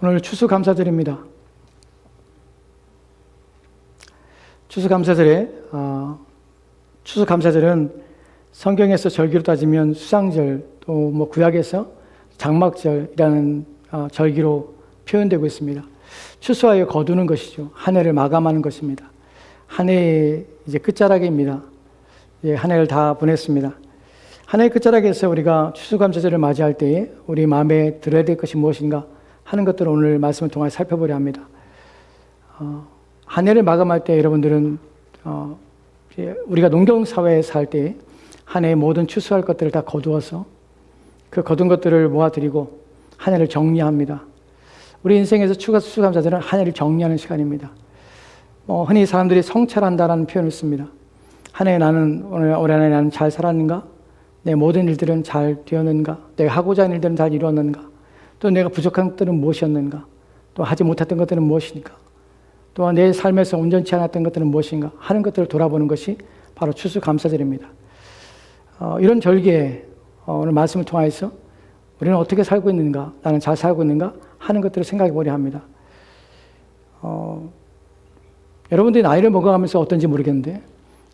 오늘 추수감사절입니다. 추수감사절은 성경에서 절기로 따지면 수상절, 또 구약에서 장막절이라는 절기로 표현되고 있습니다. 추수하여 거두는 것이죠. 한 해를 마감하는 것입니다. 한 해의 이제 끝자락입니다. 한 해를 다 보냈습니다. 한 해의 끝자락에서 우리가 추수감사절을 맞이할 때에 우리 마음에 들어야 될 것이 무엇인가 하는 것들을 오늘 말씀을 통해 살펴보려 합니다. 한 해를 마감할 때 여러분들은 우리가 농경사회에 살 때 한 해의 모든 추수할 것들을 다 거두어서 그 거둔 것들을 모아드리고 한 해를 정리합니다. 우리 인생에서 추수감사절은 한 해를 정리하는 시간입니다. 흔히 사람들이 성찰한다라는 표현을 씁니다. 한 해 나는 올 한 해 나는 잘 살았는가? 내 모든 일들은 잘 되었는가? 내가 하고자 하는 일들은 잘 이루었는가? 또 내가 부족한 것들은 무엇이었는가? 또 하지 못했던 것들은 무엇인가? 또한 내 삶에서 온전치 않았던 것들은 무엇인가? 하는 것들을 돌아보는 것이 바로 추수감사절입니다. 이런 절기에 오늘 말씀을 통해서 우리는 어떻게 살고 있는가? 나는 잘 살고 있는가? 하는 것들을 생각해 보려 합니다. 여러분들이 나이를 먹어가면서 어떤지 모르겠는데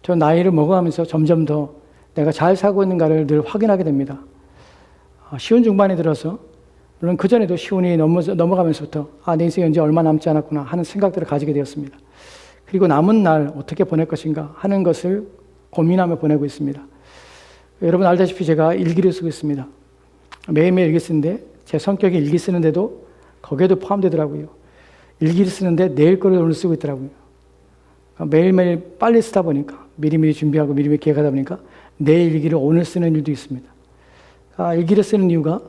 저 나이를 먹어가면서 점점 더 내가 잘 살고 있는가를 늘 확인하게 됩니다. 시운 중반에 들어서 물론 그전에도 시운이 넘어가면서부터 내 인생이 이제 얼마 남지 않았구나 하는 생각들을 가지게 되었습니다. 그리고 남은 날 어떻게 보낼 것인가 하는 것을 고민하며 보내고 있습니다. 여러분 알다시피 제가 일기를 쓰고 있습니다. 매일매일 일기 쓰는데 제 성격이 일기 쓰는데도 거기에도 포함되더라고요. 일기를 쓰는데 내일 거를 오늘 쓰고 있더라고요. 매일매일 빨리 쓰다 보니까 미리미리 준비하고 미리미리 기획하다 보니까 내일 일기를 오늘 쓰는 일도 있습니다. 일기를 쓰는 이유가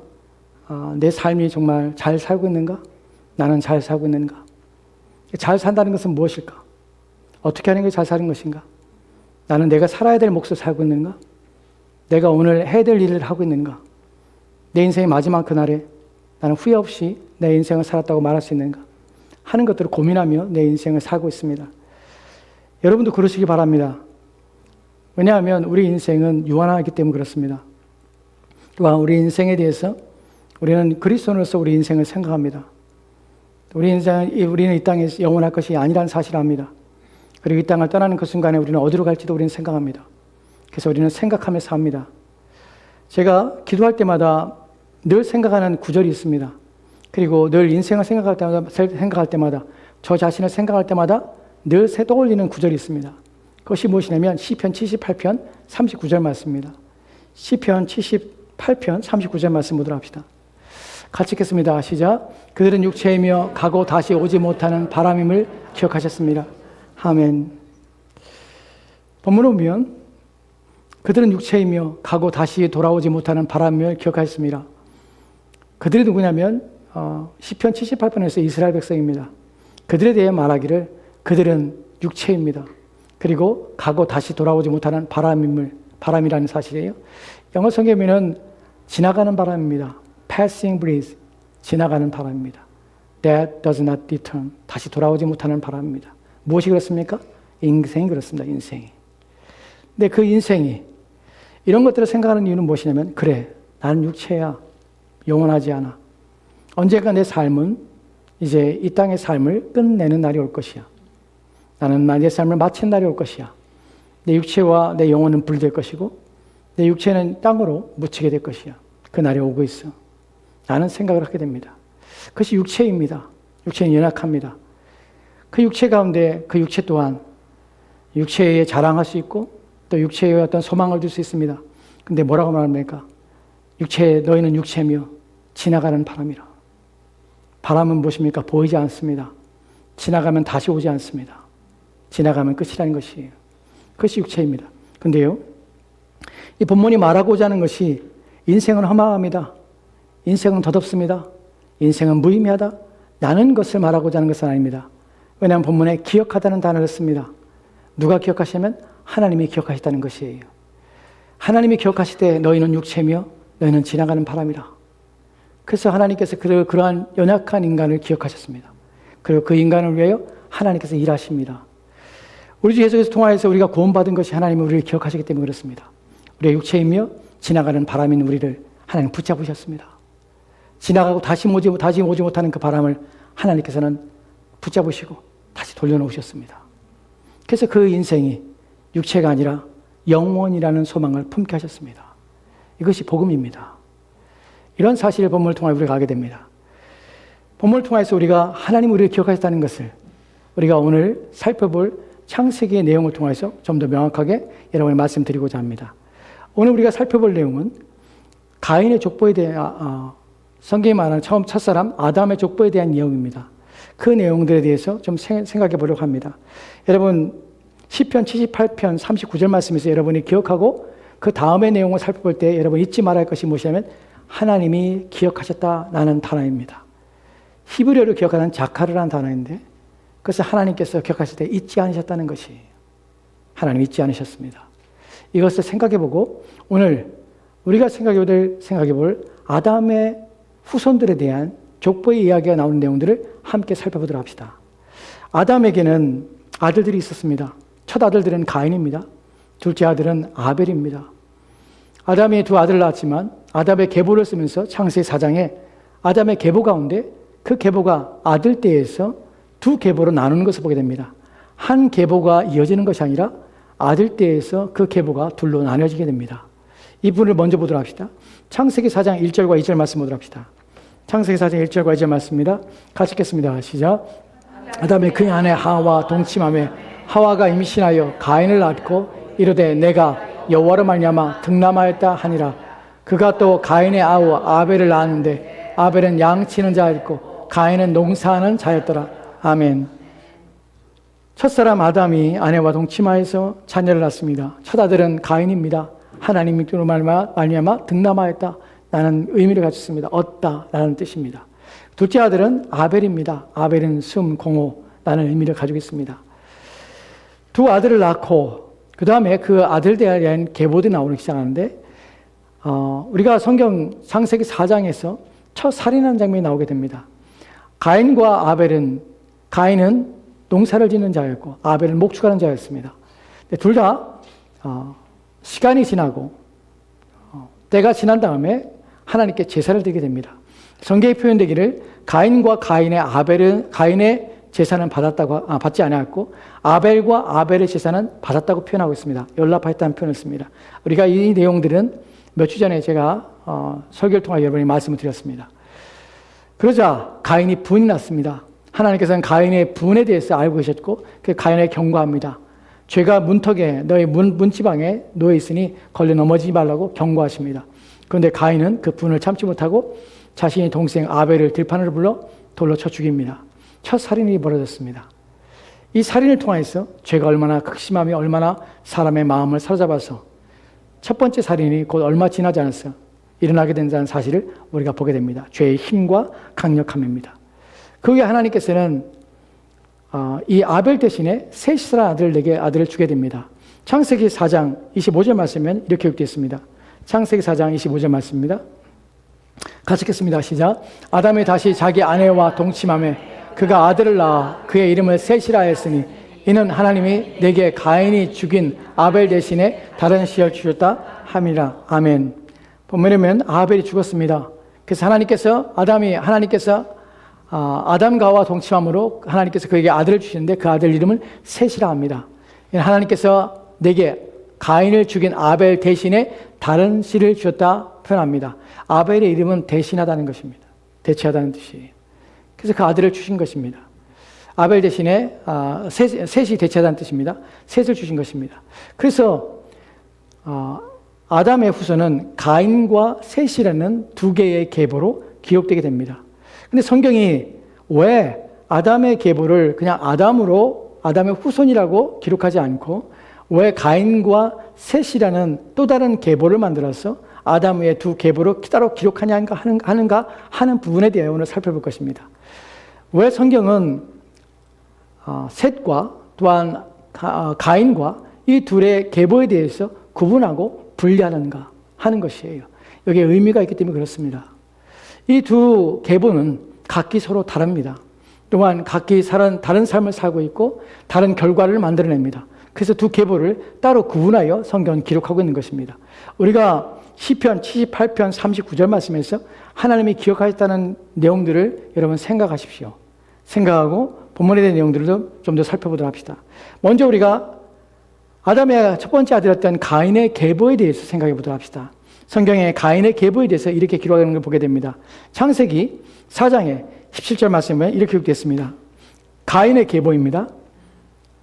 내 삶이 정말 잘 살고 있는가? 나는 잘 살고 있는가? 잘 산다는 것은 무엇일까? 어떻게 하는 게 잘 사는 것인가? 나는 내가 살아야 될 몫을 살고 있는가? 내가 오늘 해야 될 일을 하고 있는가? 내 인생의 마지막 그날에 나는 후회 없이 내 인생을 살았다고 말할 수 있는가? 하는 것들을 고민하며 내 인생을 살고 있습니다. 여러분도 그러시기 바랍니다. 왜냐하면 우리 인생은 유한하기 때문에 그렇습니다. 또한 우리 인생에 대해서 우리는 그리스도인으로서 우리 인생을 생각합니다. 우리는 이 땅에서 영원할 것이 아니라는 사실을 압니다. 그리고 이 땅을 떠나는 그 순간에 우리는 어디로 갈지도 우리는 생각합니다. 그래서 우리는 생각하며 삽니다. 제가 기도할 때마다 늘 생각하는 구절이 있습니다. 그리고 늘 인생을 생각할 때마다 저 자신을 생각할 때마다 늘 떠올리는 구절이 있습니다. 그것이 무엇이냐면 시편 78편 39절 말씀입니다. 시편 78편 39절 말씀 보도록 합시다. 같이 읽겠습니다. 시작. 그들은 육체이며 가고 다시 오지 못하는 바람임을 기억하셨습니다. 아멘. 본문을 보면 그들은 육체이며 가고 다시 돌아오지 못하는 바람임을 기억하셨습니다. 그들이 누구냐면 시편 78편에서 이스라엘 백성입니다. 그들에 대해 말하기를 그들은 육체입니다. 그리고 가고 다시 돌아오지 못하는 바람이라는 사실이에요. 영어 성경에는 지나가는 바람입니다. Passing breeze, 지나가는 바람입니다. That does not return, 다시 돌아오지 못하는 바람입니다. 무엇이 그렇습니까? 인생이 그렇습니다. 인생이. 근데 그 인생이 이런 것들을 생각하는 이유는 무엇이냐면 그래, 나는 육체야. 영원하지 않아. 언젠가 내 삶은 이제 이 땅의 삶을 끝내는 날이 올 것이야. 나는 내 삶을 마친 날이 올 것이야. 내 육체와 내 영혼은 분리될 것이고 내 육체는 땅으로 묻히게 될 것이야. 그 날이 오고 있어. 나는 생각을 하게 됩니다. 그것이 육체입니다. 육체는 연약합니다. 그 육체 가운데 그 육체 또한 육체에 자랑할 수 있고 또 육체에 어떤 소망을 둘 수 있습니다. 근데 뭐라고 말합니까? 너희는 육체며 지나가는 바람이라. 바람은 무엇입니까? 보이지 않습니다. 지나가면 다시 오지 않습니다. 지나가면 끝이라는 것이에요. 그것이 육체입니다. 근데요, 이 본문이 말하고자 하는 것이 인생은 허망합니다. 인생은 덧없습니다. 인생은 무의미하다. 라는 것을 말하고자 하는 것은 아닙니다. 왜냐하면 본문에 기억하다는 단어를 씁니다. 누가 기억하시면 하나님이 기억하시다는 것이에요. 하나님이 기억하실 때 너희는 육체며 너희는 지나가는 바람이라. 그래서 하나님께서 그러한 연약한 인간을 기억하셨습니다. 그리고 그 인간을 위하여 하나님께서 일하십니다. 우리 주 예수께서 통하여서 우리가 구원받은 것이 하나님이 우리를 기억하시기 때문에 그렇습니다. 우리의 육체이며 지나가는 바람인 우리를 하나님 붙잡으셨습니다. 지나가고 다시 오지 못하는 그 바람을 하나님께서는 붙잡으시고 다시 돌려놓으셨습니다. 그래서 그 인생이 육체가 아니라 영원이라는 소망을 품게 하셨습니다. 이것이 복음입니다. 이런 사실을 본문을 통해 우리가 알게 됩니다. 본문을 통해서 우리가 하나님 우리를 기억하셨다는 것을 우리가 오늘 살펴볼 창세기의 내용을 통해서 좀 더 명확하게 여러분에 말씀드리고자 합니다. 오늘 우리가 살펴볼 내용은 가인의 족보에 대한 성경이 말하는 처음 첫사람 아담의 족보에 대한 내용입니다. 그 내용들에 대해서 좀 생각해 보려고 합니다. 여러분 시편 78편 39절 말씀에서 여러분이 기억하고 그 다음의 내용을 살펴볼 때 여러분 잊지 말아야 할 것이 무엇이냐면 하나님이 기억하셨다라는 단어입니다. 히브리어로 기억하는 자카르라는 단어인데 그것을 하나님께서 기억하실 때 잊지 않으셨다는 것이 하나님 잊지 않으셨습니다. 이것을 생각해보고 오늘 우리가 생각해볼 아담의 후손들에 대한 족보의 이야기가 나오는 내용들을 함께 살펴보도록 합시다. 아담에게는 아들들이 있었습니다. 첫 아들들은 가인입니다. 둘째 아들은 아벨입니다. 아담이 두 아들을 낳았지만 아담의 계보를 쓰면서 창세기 4장에 아담의 계보 가운데 그 계보가 아들 떼에서 두 계보로 나누는 것을 보게 됩니다. 한 계보가 이어지는 것이 아니라 아들 떼에서 그 계보가 둘로 나눠지게 됩니다. 이 부분을 먼저 보도록 합시다. 창세기 4장 1절과 2절 말씀 보도록 합시다. 창세기 4장 1절과 2절 말씀입니다. 같이 읽겠습니다. 시작. 아담이 그의 아내 하와 동침하며 하와가 임신하여 가인을 낳고 이르되 내가 여호와로 말미암아 득남하였다 하니라. 그가 또 가인의 아우 아벨을 낳았는데 아벨은 양 치는 자였고 가인은 농사하는 자였더라. 아멘. 첫사람 아담이 아내와 동침하여서 자녀를 낳습니다. 첫 아들은 가인입니다. 하나님이 그로 말미암아 득남하였다 라는 의미를 가졌습니다. 얻다라는 뜻입니다. 둘째 아들은 아벨입니다. 아벨은 공호라는 의미를 가지고 있습니다. 두 아들을 낳고 그 다음에 그 아들들에 대한 계보들이 나오기 시작하는데 우리가 성경 창세기 4장에서 첫 살인하는 장면이 나오게 됩니다. 가인과 아벨은 가인은 농사를 짓는 자였고 아벨은 목축하는 자였습니다. 둘 다 시간이 지나고 때가 지난 다음에 하나님께 제사를 드리게 됩니다. 성경에 표현되기를 가인과 가인의 제사는 받지 않았고 아벨과 아벨의 제사는 받았다고 표현하고 있습니다. 연락하였다는 표현을 씁니다. 우리가 이 내용들은 몇 주 전에 제가 설교를 통해 여러분이 말씀을 드렸습니다. 그러자 가인이 분이 났습니다. 하나님께서는 가인의 분에 대해서 알고 계셨고 그 가인에 경고합니다. 죄가 문턱에 너의 문지방에 놓여 있으니 걸려 넘어지지 말라고 경고하십니다. 그런데 가인은 그 분을 참지 못하고 자신의 동생 아벨을 들판으로 불러 돌로 쳐 죽입니다. 첫 살인이 벌어졌습니다. 이 살인을 통해서 죄가 얼마나 극심하며 얼마나 사람의 마음을 사로잡아서 첫 번째 살인이 곧 얼마 지나지 않았어 일어나게 된다는 사실을 우리가 보게 됩니다. 죄의 힘과 강력함입니다. 그 후에 하나님께서는 이 아벨 대신에 셋이라 아들에게 아들을 주게 됩니다. 창세기 4장 25절 말씀은 이렇게 기록되어 있습니다. 창세기 4장 25절 말씀입니다. 같이 읽겠습니다. 시작. 아담이 다시 자기 아내와 동침하며 그가 아들을 낳아 그의 이름을 셋이라 했으니 이는 하나님이 내게 가인이 죽인 아벨 대신에 다른 씨를 주셨다 함이라. 아멘. 보면 아벨이 죽었습니다. 그래서 하나님께서 아담과와 동침함으로 하나님께서 그에게 아들을 주시는데 그 아들 이름을 셋이라 합니다. 하나님께서 내게 가인을 죽인 아벨 대신에 다른 씨를 주셨다 표현합니다. 아벨의 이름은 대신하다는 것입니다. 대체하다는 뜻이에요. 그래서 그 아들을 주신 것입니다. 아벨 대신에 셋이 대체하다는 뜻입니다. 셋을 주신 것입니다. 그래서 아담의 후손은 가인과 셋이라는 두 개의 계보로 기록되게 됩니다. 근데 성경이 왜 아담의 계보를 그냥 아담의 후손이라고 기록하지 않고 왜 가인과 셋이라는 또 다른 계보를 만들어서 아담 외에 두 계보로 따로 기록하는가 하는 부분에 대해 오늘 살펴볼 것입니다. 왜 성경은 셋과 또한 가인과 이 둘의 계보에 대해서 구분하고 분리하는가 하는 것이에요. 여기에 의미가 있기 때문에 그렇습니다. 이 두 계보는 각기 서로 다릅니다. 또한 각기 다른 삶을 살고 있고 다른 결과를 만들어냅니다. 그래서 두 계보를 따로 구분하여 성경은 기록하고 있는 것입니다. 우리가 시편 78편 39절 말씀에서 하나님이 기억하셨다는 내용들을 여러분 생각하십시오. 생각하고 본문에 대한 내용들도 좀 더 살펴보도록 합시다. 먼저 우리가 아담의 첫 번째 아들이었던 가인의 계보에 대해서 생각해 보도록 합시다. 성경에 가인의 계보에 대해서 이렇게 기록하는 걸 보게 됩니다. 창세기 4장에 17절 말씀에 이렇게 기록됐습니다. 가인의 계보입니다.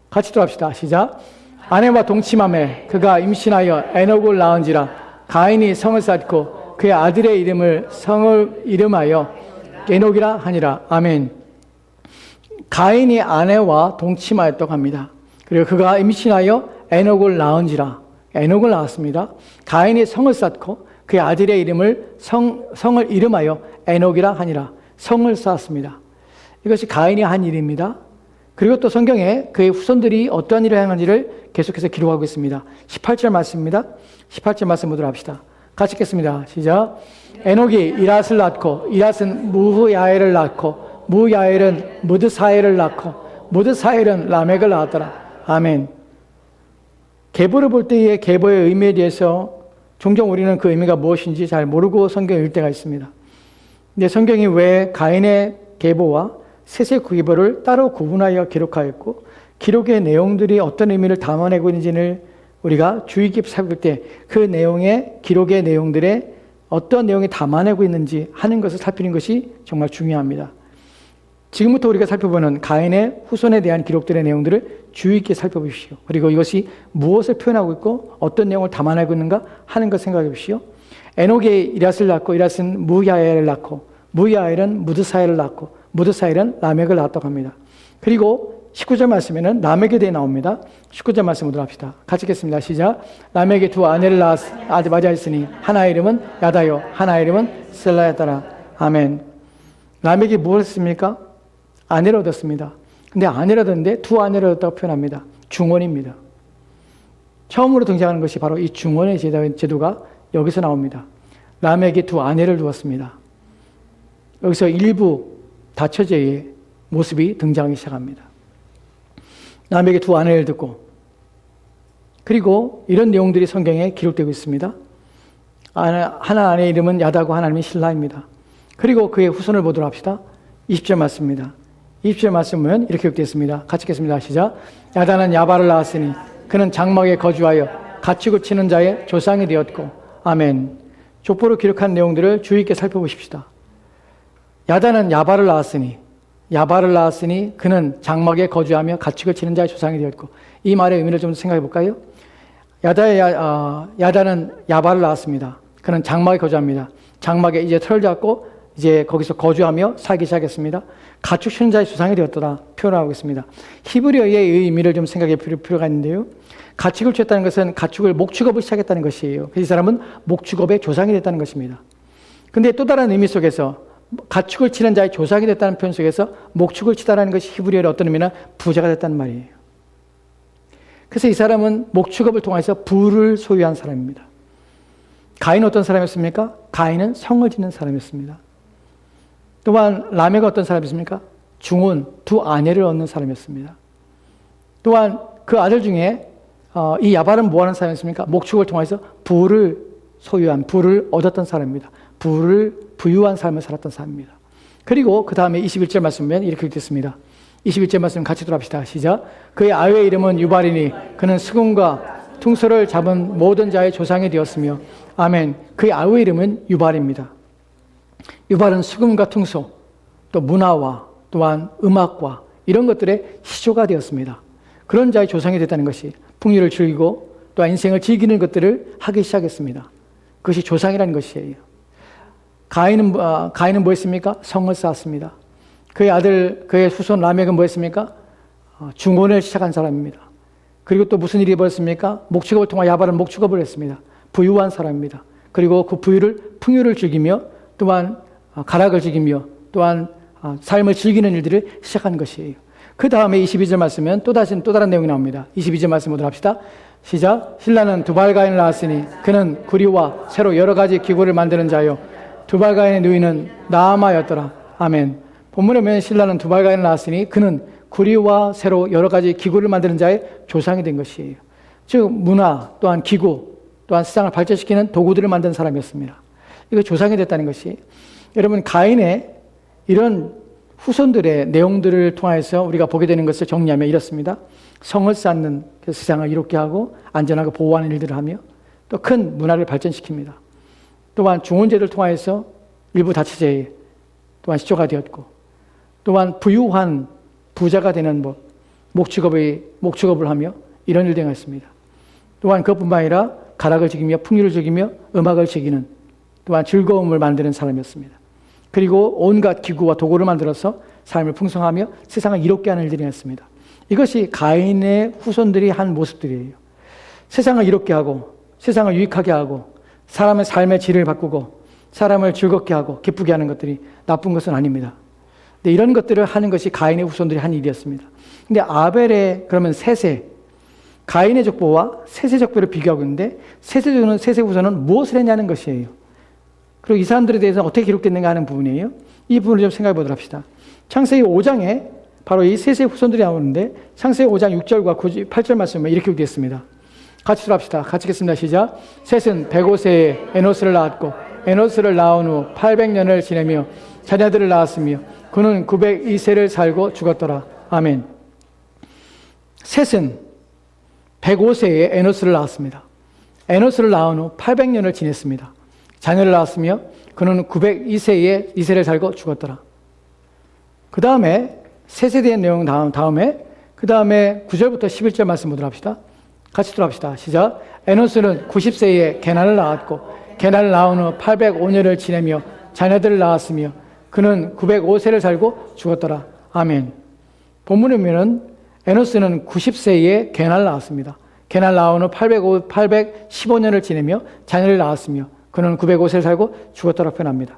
같이 들어갑시다. 시작. 아내와 동침함에 그가 임신하여 에녹을 낳은지라. 가인이 성을 쌓고 그의 아들의 이름을 성을 이름하여 에녹이라 하니라. 아멘. 가인이 아내와 동침하였다고 합니다. 그리고 그가 임신하여 에녹을 낳은지라. 에녹을 낳았습니다. 가인이 성을 쌓고 그의 아들의 이름을 성을 이름하여 에녹이라 하니라. 성을 쌓았습니다. 이것이 가인이 한 일입니다. 그리고 또 성경에 그의 후손들이 어떠한 일을 행한지를 계속해서 기록하고 있습니다. 18절 말씀입니다. 18절 말씀 보도록 합시다. 같이 읽겠습니다. 시작. 에녹이 이랏을 낳고 이랏은 무후야엘을 낳고 무야엘은 무드사엘을 낳고 무드사엘은 라멕을 낳았더라. 아멘. 계보를 볼 때의 계보의 의미에 대해서 종종 우리는 그 의미가 무엇인지 잘 모르고 성경을 읽을 때가 있습니다. 근데 성경이 왜 가인의 계보와 셋의 계보를 따로 구분하여 기록하였고 기록의 내용들이 어떤 의미를 담아내고 있는지를 우리가 주의 깊게 살필 때 그 내용의 기록의 내용들에 어떤 내용이 담아내고 있는지 하는 것을 살피는 것이 정말 중요합니다. 지금부터 우리가 살펴보는 가인의 후손에 대한 기록들의 내용들을 주의 깊게 살펴보십시오. 그리고 이것이 무엇을 표현하고 있고 어떤 내용을 담아내고 있는가 하는 것을 생각해 보십시오. 에녹이 이랏을 낳고 이랏은 무야엘을 낳고 무야엘은 무드사엘을 낳고 무드사엘은 라멕을 낳았다고 합니다. 그리고 19절 말씀에는 라멕에 대해 나옵니다. 19절 말씀 보도록 합시다. 같이 읽겠습니다. 시작. 라멕이 두 아내를 맞이하였으니 하나의 이름은 야다요 하나의 이름은 셀라였더라. 아멘. 라멕이 무엇을 했습니까? 아내를 얻었습니다. 근데 아내를 얻었는데 두 아내를 얻었다고 표현합니다. 중원입니다. 처음으로 등장하는 것이 바로 이 중원의 제도가 여기서 나옵니다. 라멕이 두 아내를 두었습니다. 여기서 일부 다처제의 모습이 등장하기 시작합니다. 라멕이 두 아내를 듣고 그리고 이런 내용들이 성경에 기록되고 있습니다. 하나 아내의 이름은 야다고 하나 이름은 실라입니다. 그리고 그의 후손을 보도록 합시다. 20절 말씀입니다. 20절 말씀은 이렇게 기록되어 있습니다. 같이 읽겠습니다. 시작. 야다는 야발을 낳았으니 그는 장막에 거주하여 가축을 치는 자의 조상이 되었고 아멘. 족보로 기록한 내용들을 주의 있게 살펴보십시다. 야다는 야발을 낳았으니 그는 장막에 거주하며 가축을 치는 자의 조상이 되었고 이 말의 의미를 좀 생각해 볼까요? 야다는 야발을 낳았습니다. 그는 장막에 거주합니다. 장막에 이제 털을 잡고 이제 거기서 거주하며 살기 시작했습니다. 가축 치는 자의 조상이 되었더라 표현하고 있습니다. 히브리어의 의미를 좀 생각해 볼 필요가 있는데요. 가축을 치었다는 것은 가축을 목축업을 시작했다는 것이에요. 그래서 이 사람은 목축업의 조상이 됐다는 것입니다. 근데 또 다른 의미 속에서 가축을 치는 자의 조상이 됐다는 표현 속에서 목축을 치다라는 것이 히브리어의 어떤 의미나 부자가 됐다는 말이에요. 그래서 이 사람은 목축업을 통해서 부를 소유한 사람입니다. 가인은 어떤 사람이었습니까? 가인은 성을 짓는 사람이었습니다. 또한 라멕은 어떤 사람이었습니까? 중혼 두 아내를 얻는 사람이었습니다. 또한 그 아들 중에 이 야발은 뭐하는 사람이었습니까? 목축을 통해서 부를 소유한 부를 얻었던 사람입니다. 부유한 삶을 살았던 사람입니다. 그리고 그 다음에 21절 말씀은 이렇게 됐습니다. 21절 말씀 같이 들어갑시다. 시작. 그의 아유의 이름은 유발이니 그는 수금과 퉁소를 잡은 모든 자의 조상이 되었으며 아멘. 그의 아유의 이름은 유발입니다. 유발은 수금과 퉁소, 또 문화와 또한 음악과 이런 것들의 시조가 되었습니다. 그런 자의 조상이 됐다는 것이 풍류를 즐기고 또 인생을 즐기는 것들을 하기 시작했습니다. 그것이 조상이라는 것이에요. 가인은 뭐 했습니까? 성을 쌓았습니다. 그의 후손 라멕은 뭐 했습니까? 중혼을 시작한 사람입니다. 그리고 또 무슨 일이 벌었습니까? 목축업을 통한 야발은 목축업을 했습니다. 부유한 사람입니다. 그리고 그 풍요를 즐기며 또한 가락을 즐기며 또한 삶을 즐기는 일들을 시작한 것이에요. 그 다음에 22절 말씀은 또 다른 내용이 나옵니다. 22절 말씀 보도록 합시다. 시작. 신라는 두발가인을 낳았으니 그는 구리와 새로 여러 가지 기구를 만드는 자요 두발가인의 누이는 나아마였더라. 아멘. 본문에 보면 신라는 두발가인을 낳았으니 그는 구리와 새로 여러 가지 기구를 만드는 자의 조상이 된 것이에요. 즉 문화 또한 기구 또한 세상을 발전시키는 도구들을 만든 사람이었습니다. 이거 조상이 됐다는 것이, 여러분, 가인의 이런 후손들의 내용들을 통해서 우리가 보게 되는 것을 정리하면 이렇습니다. 성을 쌓는, 세상을 이롭게 하고 안전하고 보호하는 일들을 하며 또 큰 문화를 발전시킵니다. 또한 중원제를 통해서 일부 다처제에 또한 시초가 되었고, 또한 부유한 부자가 되는 목축업을 하며 이런 일을 행했습니다. 또한 그것뿐만 아니라 가락을 즐기며 풍류를 즐기며 음악을 즐기는, 또한 즐거움을 만드는 사람이었습니다. 그리고 온갖 기구와 도구를 만들어서 삶을 풍성하며 세상을 이롭게 하는 일들을 했습니다. 이것이 가인의 후손들이 한 모습들이에요. 세상을 이롭게 하고 세상을 유익하게 하고 사람의 삶의 질을 바꾸고 사람을 즐겁게 하고 기쁘게 하는 것들이 나쁜 것은 아닙니다. 근데 이런 것들을 하는 것이 가인의 후손들이 한 일이었습니다. 근데 아벨의 그러면 셋세, 가인의 족보와 셋세 족보를 비교하고 있는데 셋세 후손은 무엇을 했냐는 것이에요. 그리고 이 사람들에 대해서 어떻게 기록됐는가 하는 부분이에요. 이 부분을 좀 생각해 보도록 합시다. 창세기 5장에 바로 이 셋세 후손들이 나오는데 창세기 5장 6절과 8절 말씀에 이렇게 기록되었습니다. 같이 들어갑시다. 같이 읽겠습니다. 시작. 셋은 105세에 에노스를 낳았고 에노스를 낳은 후 800년을 지내며 자녀들을 낳았으며 그는 902세를 살고 죽었더라. 아멘. 셋은 105세에 에노스를 낳았습니다. 에노스를 낳은 후 800년을 지냈습니다. 자녀를 낳았으며 그는 902세에 이세를 살고 죽었더라. 그 다음에 셋에 대한 내용 다음에 그 다음에 9절부터 11절 말씀 보도록 합시다. 같이 들어갑시다. 시작. 에노스는 90세에 게나를 낳았고 게나를 낳은 후 805년을 지내며 자녀들을 낳았으며 그는 905세를 살고 죽었더라. 아멘. 본문에 보면은 에노스는 90세에 게나를 낳았습니다. 게나를 낳은 후 815년을 지내며 자녀를 낳았으며 그는 905세를 살고 죽었더라 표현합니다.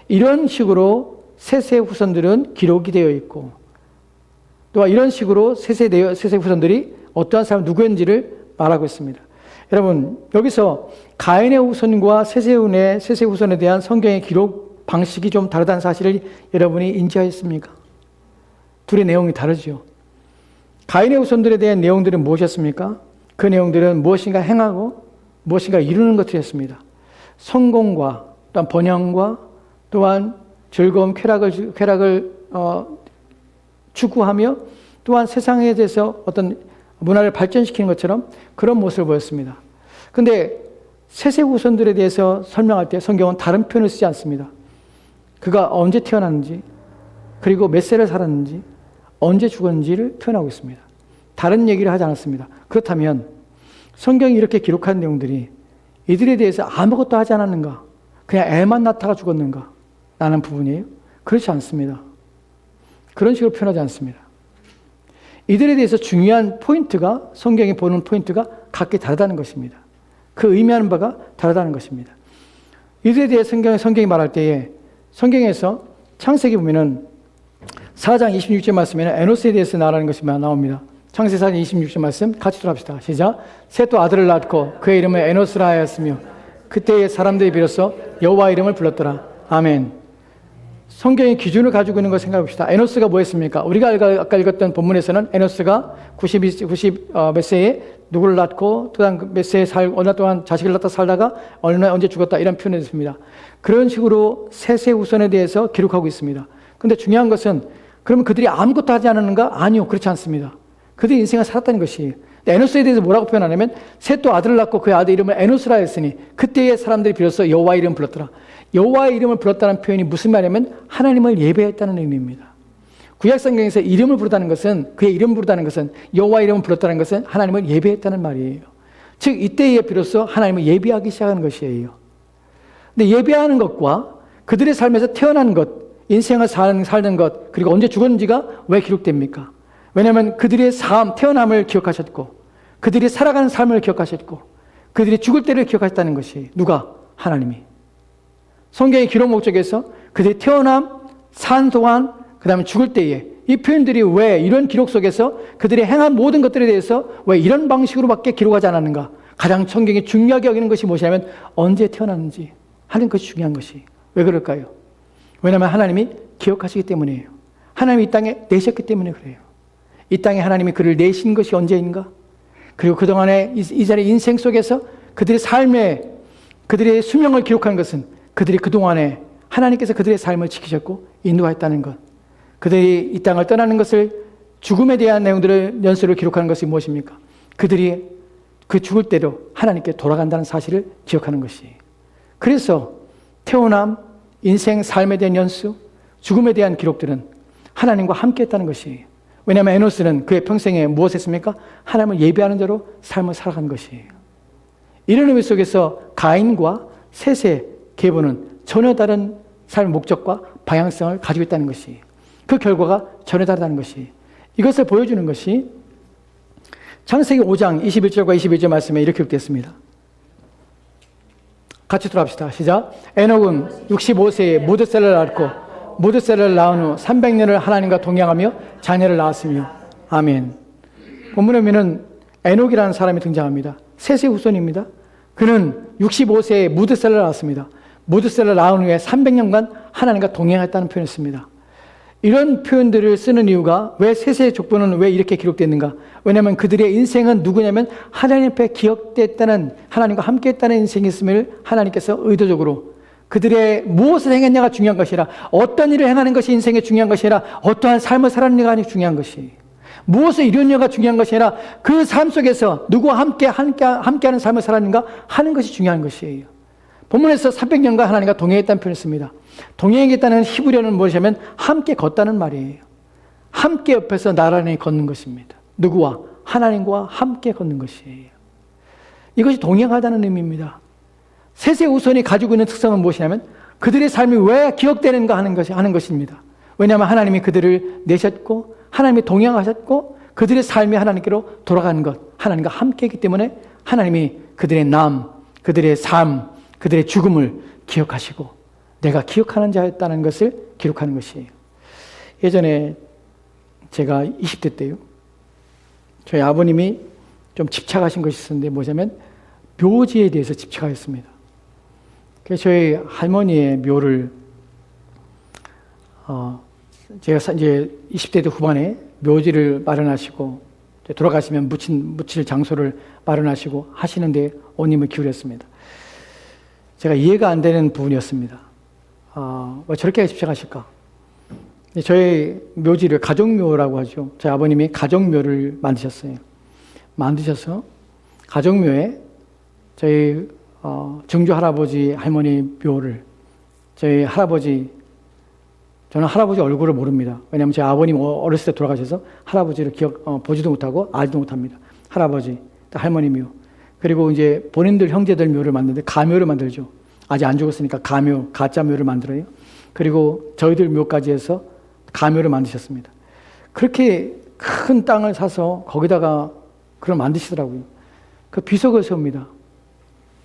이런 식으로 셋의 후손들은 기록이 되어 있고 또 이런 식으로 셋의 후손들이 어떠한 사람 누구인지를 말하고 있습니다. 여러분, 여기서 가인의 후손과 셋의 후손에 대한 성경의 기록 방식이 좀 다르다는 사실을 여러분이 인지하였습니까? 둘의 내용이 다르죠. 가인의 후손들에 대한 내용들은 무엇이었습니까? 그 내용들은 무엇인가 행하고 무엇인가 이루는 것들이었습니다. 성공과 또한 번영과 또한 즐거움, 쾌락을 추구하며 또한 세상에 대해서 어떤 문화를 발전시키는 것처럼 그런 모습을 보였습니다. 그런데 셋의 후손들에 대해서 설명할 때 성경은 다른 표현을 쓰지 않습니다. 그가 언제 태어났는지 그리고 몇 세를 살았는지 언제 죽었는지를 표현하고 있습니다. 다른 얘기를 하지 않았습니다. 그렇다면 성경이 이렇게 기록한 내용들이 이들에 대해서 아무것도 하지 않았는가? 그냥 애만 낳다가 죽었는가? 라는 부분이에요. 그렇지 않습니다. 그런 식으로 표현하지 않습니다. 이들에 대해서 중요한 포인트가, 성경이 보는 포인트가 각기 다르다는 것입니다. 그 의미하는 바가 다르다는 것입니다. 이들에 대해 성경이 말할 때에 성경에서 창세기 보면은 4장 26절 말씀에는 에노스에 대해서 말하는 것이 나옵니다. 창세기 4장 26절 말씀 같이 들어갑시다. 시작. 셋도 아들을 낳고 그의 이름을 에노스라 하였으며 그때의 사람들이 비로소 여호와 이름을 불렀더라. 아멘. 성경의 기준을 가지고 있는 걸 생각해 봅시다. 에노스가 뭐였습니까? 우리가 아까 읽었던 본문에서는 에노스가 90 몇 세에 누구를 낳고 또한 몇 세에 어느 동안 자식을 낳다 살다가 언제 죽었다 이런 표현을 했습니다. 그런 식으로 셋의 후손에 대해서 기록하고 있습니다. 그런데 중요한 것은 그러면 그들이 아무것도 하지 않았는가? 아니요. 그렇지 않습니다. 그들이 인생을 살았다는 것이에요. 에노스에 대해서 뭐라고 표현하냐면 셋도 아들을 낳고 그의 아들 이름을 에노스라 했으니 그때의 사람들이 비로소 여호와 이름을 불렀더라. 여호와의 이름을 불렀다는 표현이 무슨 말이냐면 하나님을 예배했다는 의미입니다. 구약 성경에서 이름을 부르다는 것은 그의 이름을 부르다는 것은 여호와의 이름을 불렀다는 것은 하나님을 예배했다는 말이에요. 즉 이때에 비로소 하나님을 예배하기 시작하는 것이에요. 근데 예배하는 것과 그들의 삶에서 태어난 것, 인생을 살는 것, 그리고 언제 죽었는지가 왜 기록됩니까? 왜냐하면 그들의 태어남을 기억하셨고 그들이 살아가는 삶을 기억하셨고 그들이 죽을 때를 기억하셨다는 것이 누가? 하나님이. 성경의 기록 목적에서 그들이 태어남, 산 동안, 그 다음에 죽을 때에 이 표현들이 왜 이런 기록 속에서 그들이 행한 모든 것들에 대해서 왜 이런 방식으로밖에 기록하지 않았는가? 가장 성경이 중요하게 여기는 것이 무엇이냐면 언제 태어났는지 하는 것이 중요한 것이. 왜 그럴까요? 왜냐하면 하나님이 기억하시기 때문이에요. 하나님이 이 땅에 내셨기 때문에 그래요. 이 땅에 하나님이 그를 내신 것이 언제인가? 그리고 그동안의 이 자리의 인생 속에서 그들의 삶에 그들의 수명을 기록한 것은 그들이 그동안에 하나님께서 그들의 삶을 지키셨고 인도하였다는 것. 그들이 이 땅을 떠나는 것을 죽음에 대한 내용들을 연수를 기록하는 것이 무엇입니까? 그들이 그 죽을 때로 하나님께 돌아간다는 사실을 기억하는 것이. 그래서 태어남, 인생, 삶에 대한 연수, 죽음에 대한 기록들은 하나님과 함께 했다는 것이. 왜냐하면 에노스는 그의 평생에 무엇을 했습니까? 하나님을 예배하는 자로 삶을 살아간 것이에요. 이런 의미 속에서 가인과 셋의 계보는 전혀 다른 삶의 목적과 방향성을 가지고 있다는 것이. 그 결과가 전혀 다르다는 것이. 이것을 보여주는 것이 창세기 5장 21절과 22절 말씀에 이렇게 기록되었습니다. 같이 돌아갑시다. 시작. 에녹은 65세에 무드셀을 낳았고 무드셀을 낳은 후 300년을 하나님과 동행하며 자녀를 낳았으며. 아멘. 본문에 보면 에녹이라는 사람이 등장합니다. 셋의 후손입니다. 그는 65세에 무드셀을 낳았습니다. 무드셀을 낳은 후에 300년간 하나님과 동행했다는 표현을 씁니다. 이런 표현들을 쓰는 이유가 왜 셋의 족보는 왜 이렇게 기록됐는가? 왜냐하면 그들의 인생은 누구냐면 하나님 앞에 기억됐다는, 하나님과 함께 했다는 인생이 있음을 하나님께서 의도적으로 그들의 무엇을 행했냐가 중요한 것이 아니라 어떤 일을 행하는 것이 인생의 중요한 것이 아니라 어떠한 삶을 살았느냐가 중요한 것이, 무엇을 이뤘냐가 중요한 것이 아니라 그 삶 속에서 누구와 함께하는 삶을 살았는가 하는 것이 중요한 것이에요. 본문에서 300년간 하나님과 동행했다는 표현을 씁니다. 동행했다는 히브리어는 무엇이냐면 함께 걷다는 말이에요. 함께 옆에서 나란히 걷는 것입니다. 누구와? 하나님과 함께 걷는 것이에요. 이것이 동행하다는 의미입니다. 셋의 후손이 가지고 있는 특성은 무엇이냐면 그들의 삶이 왜 기억되는가 하는 것입니다. 왜냐하면 하나님이 그들을 내셨고 하나님이 동행하셨고 그들의 삶이 하나님께로 돌아가는 것, 하나님과 함께했기 때문에 하나님이 그들의 그들의 삶, 그들의 죽음을 기억하시고 내가 기억하는 자였다는 것을 기록하는 것이에요. 예전에 제가 20대 때요, 저희 아버님이 좀 집착하신 것이 있었는데 뭐냐면 묘지에 대해서 집착하였습니다. 그래서 저희 할머니의 묘를 제가 이제 20대 때 후반에 묘지를 마련하시고 돌아가시면 묻힐 장소를 마련하시고 하시는데 온님을 기울였습니다. 제가 이해가 안 되는 부분이었습니다. 왜 저렇게 집착하실까? 저희 묘지를 가족묘라고 하죠. 저희 아버님이 가족묘를 만드셨어요. 만드셔서 가족묘에 저희 증조 할아버지 할머니 묘를, 저희 할아버지, 저는 할아버지 얼굴을 모릅니다. 왜냐하면 제 아버님 어렸을 때 돌아가셔서 할아버지를 보지도 못하고 알지도 못합니다. 할아버지, 할머니 묘. 그리고 이제 본인들 형제들 묘를 만드는데 가묘를 만들죠. 아직 안 죽었으니까 가묘, 가짜 묘를 만들어요. 그리고 저희들 묘까지 해서 가묘를 만드셨습니다. 그렇게 큰 땅을 사서 거기다가 그걸 만드시더라고요. 그 비석을 세웁니다.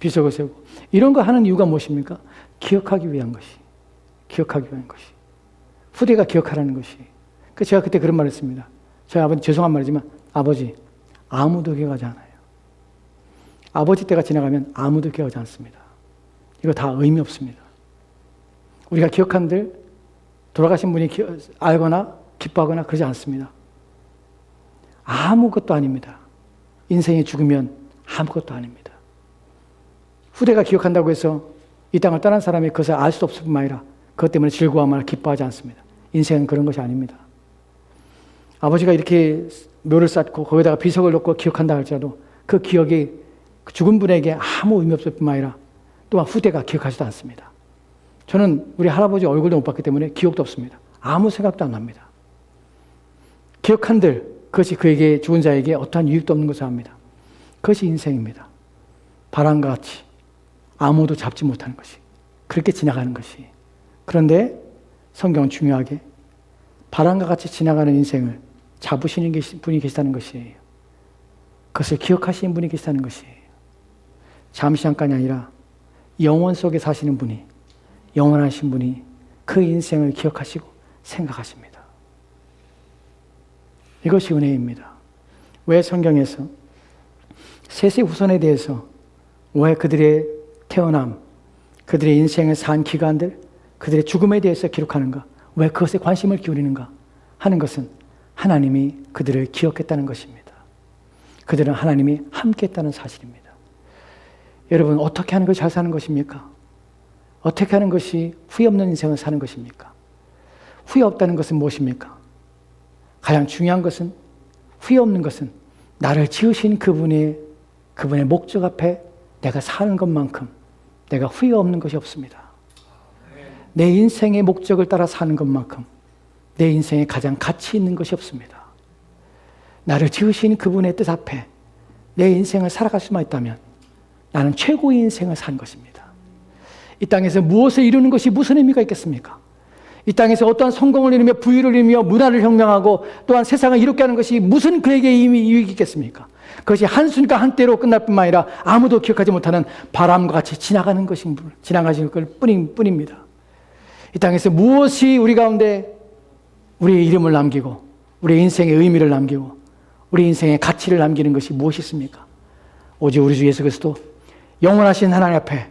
비석을 세우고. 이런 거 하는 이유가 무엇입니까? 기억하기 위한 것이. 기억하기 위한 것이. 후대가 기억하라는 것이. 그래서 제가 그때 그런 말을 했습니다. 저희 아버지 죄송한 말이지만 아버지, 아무도 기억하지 않아요. 아버지 때가 지나가면 아무도 기억하지 않습니다. 이거 다 의미 없습니다. 우리가 기억한들 돌아가신 분이 알거나 기뻐하거나 그러지 않습니다. 아무것도 아닙니다. 인생이 죽으면 아무것도 아닙니다. 후대가 기억한다고 해서 이 땅을 떠난 사람이 그것을 알 수 없을 뿐만 아니라 그것 때문에 즐거워하거나 기뻐하지 않습니다. 인생은 그런 것이 아닙니다. 아버지가 이렇게 묘를 쌓고 거기다가 비석을 놓고 기억한다 할지라도 그 기억이 죽은 분에게 아무 의미 없을 뿐만 아니라 또한 후대가 기억하지도 않습니다. 저는 우리 할아버지 얼굴도 못 봤기 때문에 기억도 없습니다. 아무 생각도 안 납니다. 기억한들 그것이 그에게, 죽은 자에게 어떠한 유익도 없는 것을 압니다. 그것이 인생입니다. 바람과 같이 아무도 잡지 못하는 것이, 그렇게 지나가는 것이. 그런데 성경은 중요하게 바람과 같이 지나가는 인생을 잡으시는 분이 계시다는 것이에요. 그것을 기억하시는 분이 계시다는 것이에요. 잠시 잠깐이 아니라 영원 속에 사시는 분이, 영원하신 분이 그 인생을 기억하시고 생각하십니다. 이것이 은혜입니다. 왜 성경에서 셋의 후손에 대해서 왜 그들의 태어남, 그들의 인생을 산 기간들, 그들의 죽음에 대해서 기록하는가? 왜 그것에 관심을 기울이는가? 하는 것은 하나님이 그들을 기억했다는 것입니다. 그들은 하나님이 함께 했다는 사실입니다. 여러분, 어떻게 하는 것이 잘 사는 것입니까? 어떻게 하는 것이 후회 없는 인생을 사는 것입니까? 후회 없다는 것은 무엇입니까? 가장 중요한 것은, 후회 없는 것은 나를 지으신 그분의 목적 앞에 내가 사는 것만큼 내가 후회 없는 것이 없습니다. 내 인생의 목적을 따라 사는 것만큼 내 인생에 가장 가치 있는 것이 없습니다. 나를 지으신 그분의 뜻 앞에 내 인생을 살아갈 수만 있다면 나는 최고의 인생을 산 것입니다. 이 땅에서 무엇을 이루는 것이 무슨 의미가 있겠습니까? 이 땅에서 어떠한 성공을 이루며 부유를 이루며 문화를 혁명하고 또한 세상을 이롭게 하는 것이 무슨 그에게 이익이 있겠습니까? 그것이 한순간 한때로 끝날 뿐만 아니라 아무도 기억하지 못하는 바람과 같이 지나가는 것 뿐입니다. 이 땅에서 무엇이 우리 가운데 우리의 이름을 남기고 우리 인생의 의미를 남기고 우리 인생의 가치를 남기는 것이 무엇이 있습니까? 오직 우리 주 예수 그리스도 영원하신 하나님 앞에,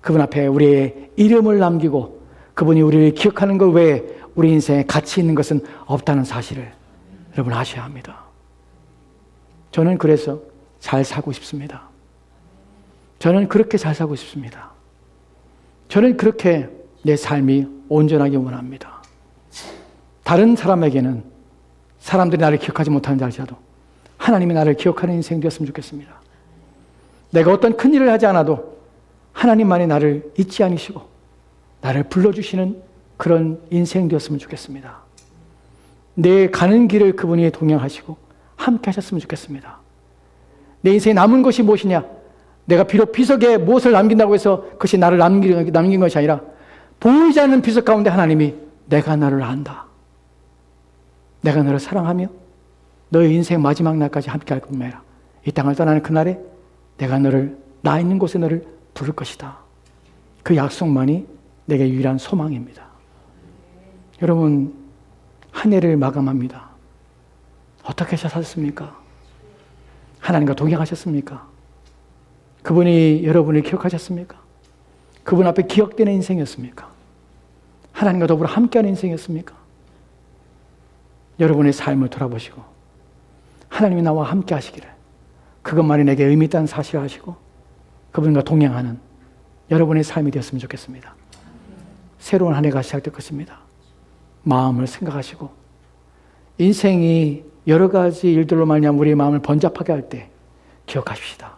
그분 앞에 우리의 이름을 남기고 그분이 우리를 기억하는 것 외에 우리 인생에 가치 있는 것은 없다는 사실을 여러분 아셔야 합니다. 저는 그래서 잘 살고 싶습니다. 저는 그렇게 잘 살고 싶습니다. 저는 그렇게 내 삶이 온전하게 원합니다. 다른 사람에게는 사람들이 나를 기억하지 못하는지 알지라도 하나님이 나를 기억하는 인생 되었으면 좋겠습니다. 내가 어떤 큰 일을 하지 않아도 하나님만이 나를 잊지 않으시고 나를 불러주시는 그런 인생 되었으면 좋겠습니다. 내 가는 길을 그분이 동행하시고 함께 하셨으면 좋겠습니다. 내 인생에 남은 것이 무엇이냐? 내가 비록 비석에 무엇을 남긴다고 해서 그것이 나를 남긴 것이 아니라 보이지 않는 비석 가운데 하나님이 내가 너를 안다. 내가 너를 사랑하며 너의 인생 마지막 날까지 함께 할 뿐만 아니라 이 땅을 떠나는 그날에 내가 너를 나 있는 곳에 너를 부를 것이다. 그 약속만이 내게 유일한 소망입니다. 여러분, 한 해를 마감합니다. 어떻게 사셨습니까? 하나님과 동행하셨습니까? 그분이 여러분을 기억하셨습니까? 그분 앞에 기억되는 인생이었습니까? 하나님과 더불어 함께하는 인생이었습니까? 여러분의 삶을 돌아보시고 하나님이 나와 함께 하시기를, 그것만이 내게 의미 있다는 사실을 아시고 그분과 동행하는 여러분의 삶이 되었으면 좋겠습니다. 새로운 한 해가 시작될 것입니다. 마음을 생각하시고 인생이 여러 가지 일들로 말미암아 우리의 마음을 번잡하게 할 때 기억하십시다.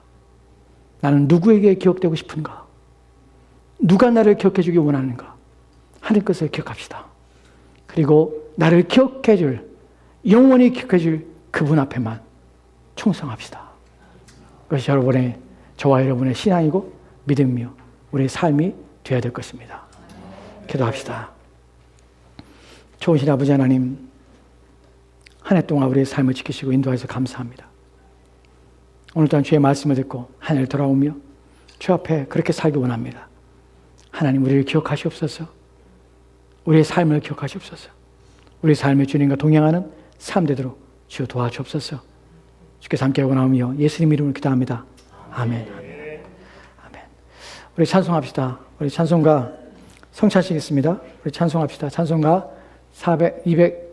나는 누구에게 기억되고 싶은가? 누가 나를 기억해 주기 원하는가? 하는 것을 기억합시다. 그리고 나를 기억해 줄, 영원히 기억해 줄 그분 앞에만 충성합시다. 그것이 여러분의, 저와 여러분의 신앙이고 믿음이며 우리의 삶이 되어야 될 것입니다. 기도합시다. 좋으신 아버지 하나님, 한 해 동안 우리의 삶을 지키시고 인도하셔서 감사합니다. 오늘 또한 주의 말씀을 듣고 한 해를 돌아오며 주 앞에 그렇게 살기 원합니다. 하나님, 우리를 기억하시옵소서. 우리의 삶을 기억하시옵소서. 우리 삶의 주님과 동행하는 삶 되도록 주 도와주옵소서. 주께서 함께 하고 나오며 예수님 이름으로 기도합니다. 아멘. 아멘. 우리 찬송합시다. 우리 찬송가 성찬식 있습니다. 우리 찬송합시다. 찬송가 200